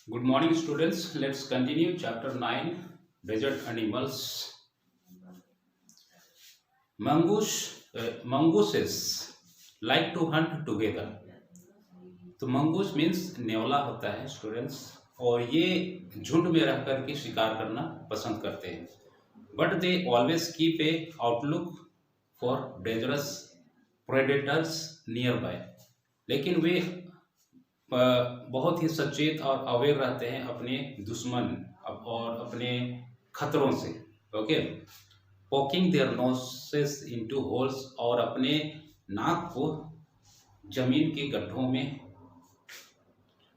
Good morning, students. Let's continue chapter 9 Desert Animals. Mongooses like to hunt together. तो mongoose means नेवला होता है students, और ये झुंड में रह करके शिकार करना पसंद करते हैं. But they always keep a outlook for dangerous predators near by. लेकिन वे बहुत ही सचेत और अवेयर रहते हैं अपने दुश्मन और अपने खतरों से. Okay, poking their noses into holes, और अपने नाक को जमीन के गड्ढों में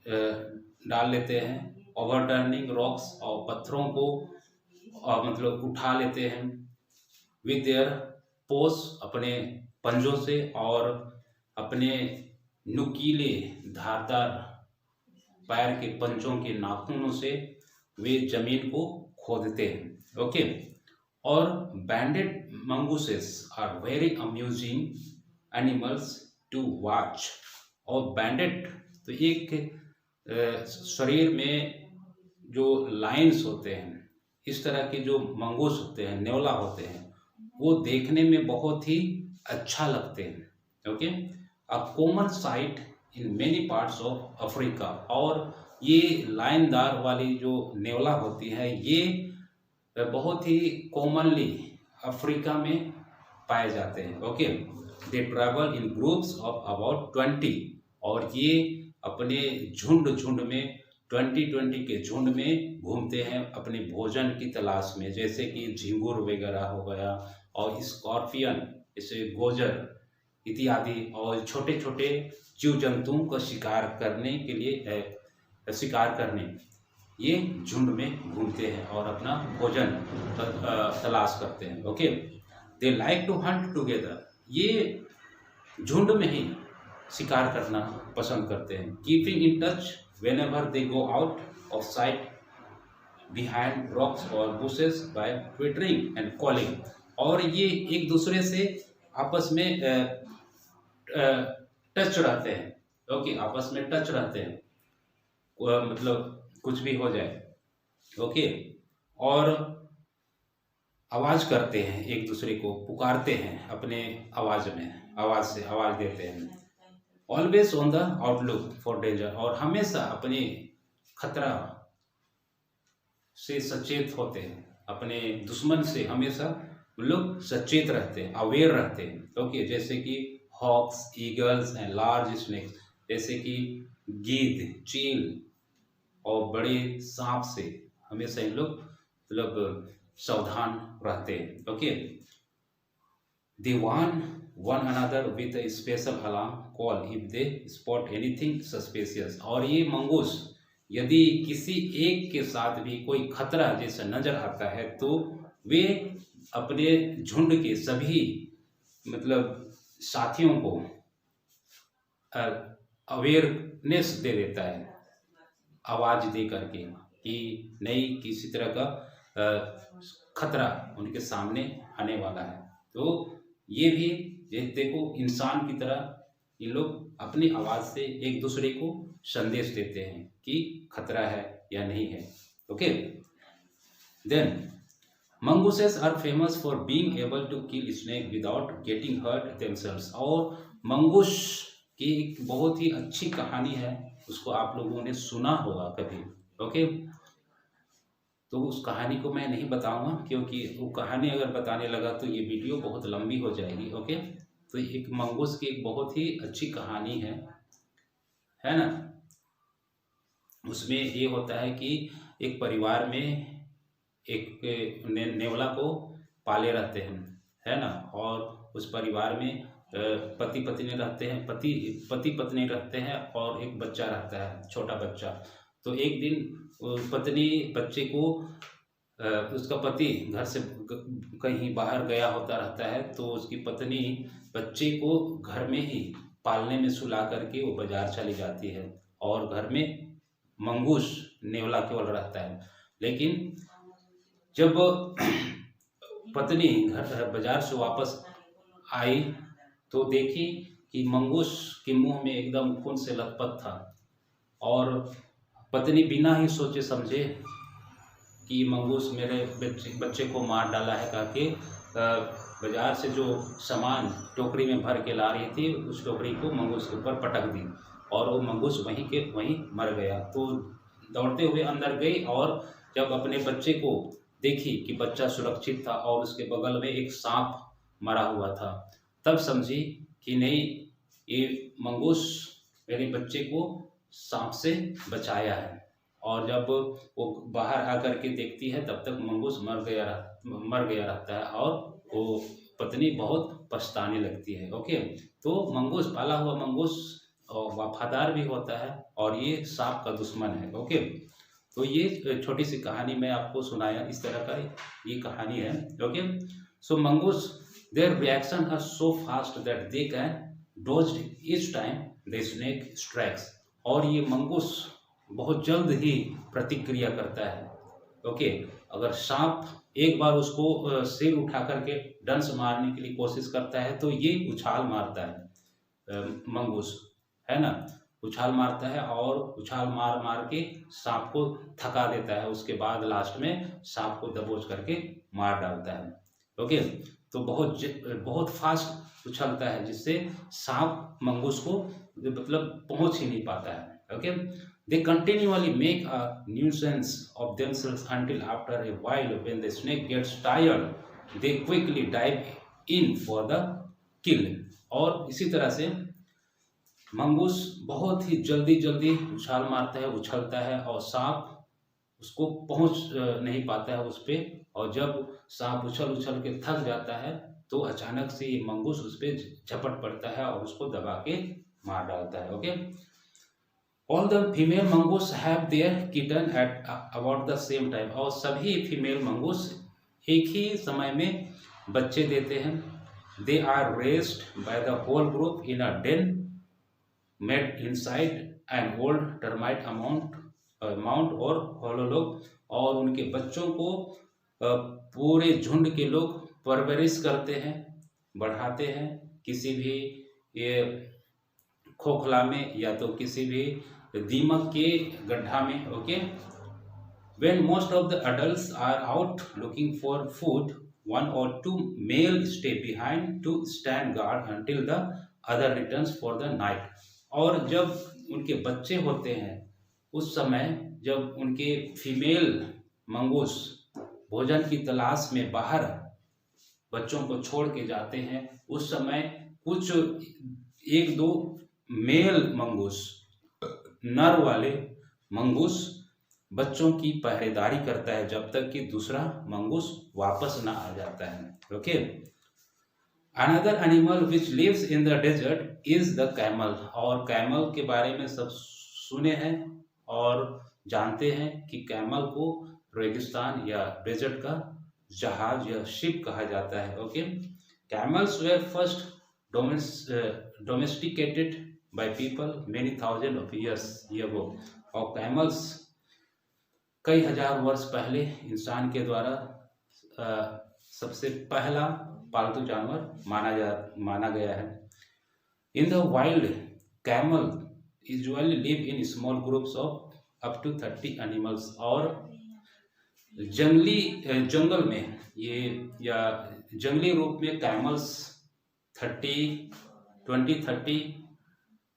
डाल लेते हैं. ओवरटर्निंग रॉक्स, और पत्थरों को मतलब उठा लेते हैं. विद देयर पोस, अपने पंजों से, और अपने नुकीले धारदार पैर के पंजों के नाखूनों से वे जमीन को खोदते हैं. ओके, और banded mongooses are very amusing animals to watch. और बैंडेड तो एक शरीर में जो लाइंस होते हैं, इस तरह के जो मंगूस होते हैं, नेवला होते हैं, वो देखने में बहुत ही अच्छा लगते हैं. Okay, a common site in many parts of Africa. और ये लाइनदार वाली जो नेवला होती है, ये बहुत ही कॉमनली अफ्रीका में पाए जाते हैं. Okay, they travel in groups of about 20, और ये अपने झुंड में 20 के झुंड में घूमते हैं अपने भोजन की तलाश में, जैसे कि झिंगुर वगैरह हो गया, और स्कॉर्पियन, जैसे गोजर इत्यादि, और छोटे छोटे जीव जंतुओं का शिकार करने के लिए ये झुंड में घूमते हैं और अपना भोजन तलाश करते हैं. Okay, they like to hunt together. ये झुंड में ही शिकार करना पसंद करते हैं. Keeping in touch whenever they go out of sight behind rocks or bushes by twittering and calling. और ये एक दूसरे से आपस में टच रहते हैं. ओके, आपस में टच रहते हैं, मतलब कुछ भी हो जाए. ओके, और आवाज करते हैं, एक दूसरे को पुकारते हैं अपने आवाज से आवाज देते हैं. Always on the outlook for danger, और हमेशा अपने खतरा से सचेत होते हैं. अपने दुश्मन से हमेशा लोग सचेत रहते हैं, अवेयर रहते हैं. ओके, जैसे कि hawks, eagles and large snakes, जैसे कि गीद, चील और बड़े सांप से हमेशा इन लोग मतलब सावधान रहते हैं. Okay, they warn one another with a special alarm call if they spot anything suspicious. और ये मंगूस यदि किसी एक के साथ भी कोई खतरा जैसा नजर आता है, तो वे अपने झुंड के सभी मतलब साथियों को अवेयरनेस दे देता है, आवाज दे करके, कि नहीं किसी तरह का खतरा उनके सामने आने वाला है. तो ये भी देखो, इंसान की तरह ये लोग अपनी आवाज से एक दूसरे को संदेश देते हैं कि खतरा है या नहीं है. Okay, then mongooses are famous for being able to kill snake without getting hurt themselves. और मंगूस की एक बहुत ही अच्छी कहानी है, उसको आप लोगों ने सुना होगा कभी. ओके, तो उस कहानी को मैं नहीं बताऊंगा, क्योंकि वो कहानी अगर बताने लगा तो ये वीडियो बहुत लंबी हो जाएगी. ओके, तो एक मंगूस की एक बहुत ही अच्छी कहानी है ना. उसमें ये होता है कि एक परिवार में एक नेवला को पाले रहते हैं, है ना. और उस परिवार में पति पत्नी रहते हैं, पति पत्नी रहते हैं, और एक बच्चा रहता है, छोटा बच्चा. तो एक दिन पत्नी बच्चे को उसका पति घर से कहीं बाहर गया होता रहता है, तो उसकी पत्नी बच्चे को घर में ही पालने में सुला करके वो बाजार चली जाती है, और घर में मंगूस नेवला केवल रहता है. लेकिन जब पत्नी घर बाजार से वापस आई, तो देखी कि मंगूस के मुंह में एकदम खून से लथपथ था, और पत्नी बिना ही सोचे समझे कि मंगूस मेरे बच्चे को मार डाला है, कहा कि बाजार से जो सामान टोकरी में भर के ला रही थी उस टोकरी को मंगूस के ऊपर पटक दी और वो मंगूस वहीं के वहीं मर गया। तो दौड़ते हुए अंदर गई और जब अपने बच्चे को देखी कि बच्चा सुरक्षित था और उसके बगल में एक सांप मरा हुआ था, तब समझी कि नहीं, ये मंगूस मेरे बच्चे को सांप से बचाया है। और जब वो बाहर आकर के देखती है तब तक मंगूस मर गया रहता है और वो पत्नी बहुत पछताने लगती है। ओके, तो मंगूस, पाला हुआ मंगूस वफादार भी होता है और ये सांप का दुश्मन है। ओके, तो ये छोटी सी कहानी मैं आपको सुनाया, इस तरह का ये कहानी है। Okay, so mongoose, their reaction are so fast that they can dodge each time the snake strikes. और ये मंगूस बहुत जल्द ही प्रतिक्रिया करता है। ओके, अगर सांप एक बार उसको सिर उठा करके डंस मारने के लिए कोशिश करता है तो ये उछाल मारता है, मंगूस, है ना, उछाल मारता है और उछाल मार मार के सांप को थका देता है। उसके बाद लास्ट में सांप को दबोच करके मार डालता है। ओके, तो बहुत फास्ट उछलता है जिससे सांप मंगूस को मतलब पहुंच ही नहीं पाता है। Okay, they continually make a nuisance of themselves until after a while when the snake gets tired they quickly dive in for the kill। और इसी तरह से मंगूस बहुत ही जल्दी उछाल मारता है, उछलता है और सांप उसको पहुंच नहीं पाता है उस पे। और जब सांप उछल के थक जाता है तो अचानक से ये मंगूस उस पे झपट पड़ता है और उसको दबा के मार डालता है। Okay, All the female mongoose have their kitten at about the same time। और सभी फीमेल मंगूस एक ही समय में बच्चे देते हैं। They are raised by the whole group in a den made inside an old termite mound or hollow log। और उनके बच्चों को पूरे झुंड के लोग परवरिश करते हैं, बढ़ाते हैं किसी भी ये खोखला में या तो किसी भी दीमक के गड्ढा में। Okay, when most of the adults are out looking for food, one or two male stay behind to stand guard until the other returns for the night। और जब उनके बच्चे होते हैं उस समय जब उनके फीमेल मंगूस भोजन की तलाश में बाहर बच्चों को छोड़ के जाते हैं, उस समय कुछ एक दो मेल मंगूस, नर वाले मंगूस बच्चों की पहरेदारी करता है जब तक कि दूसरा मंगूस वापस ना आ जाता है। Okay, another animal which lives in the desert is the camel. और कैमल के बारे में सब सुने हैं और जानते हैं कि कैमल को रेगिस्तान या डेजर्ट का जहाज या शिप कहा जाता है। Okay, camels were first domesticated by people many thousand of years ago। और कैमल्स कई हजार वर्ष पहले इंसान के द्वारा सबसे पहला पालतू जानवर माना गया है। In the wild camel usually live in small groups of up to 30 animals. और जंगल में ये या जंगली रूप में कैमल्स 20-30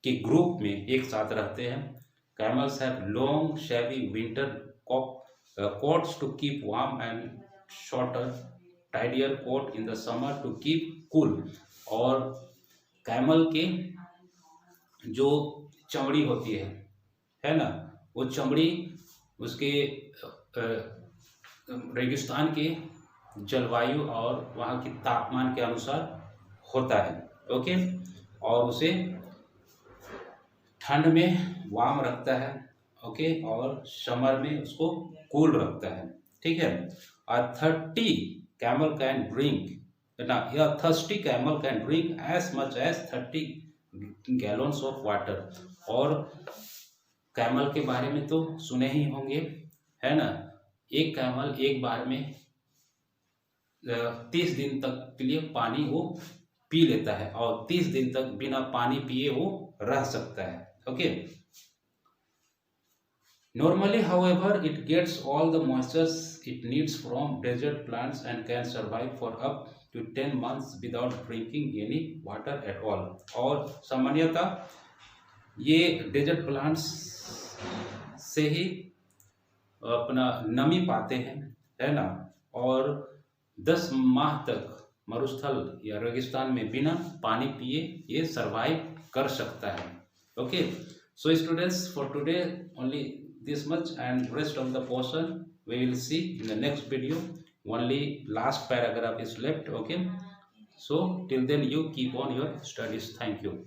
के ग्रुप में एक साथ रहते हैं। कैमल्स हैव लॉन्ग शेवी winter coats to keep warm and shorter tidier coat in the summer to keep cool। और कैमल के जो चमड़ी होती है ना, वो चमड़ी उसके रेगिस्तान के जलवायु और वहाँ के तापमान के अनुसार होता है। ओके, और उसे ठंड में वार्म रखता है। ओके, और समर में उसको कूल रखता है। ठीक है, और 30 कैमल कैन ड्रिंक ना, या thirsty camel can drink as much as 30 gallons of water. और कैमल के बारे में तो सुने ही होंगे, है ना, एक कैमल एक बार में 30 दिन तक के लिए पानी वो पी लेता है और 30 दिन तक बिना पानी पिए वो रह सकता है। Okay, Normally, however, it gets all the moisture it needs from desert plants and can survive for up to 10 months without drinking any water at all. और सामान्यतः ये डेजर्ट प्लांट्स से ही अपना नमी पाते हैं, है ना, और 10 माह तक मरुस्थल या रेगिस्तान में बिना पानी पिए ये सरवाइव कर सकता है. Okay, so students, for today only this much, and rest of the portion we will see in the next video. Only last paragraph is left. Okay, so till then you keep on your studies. Thank you.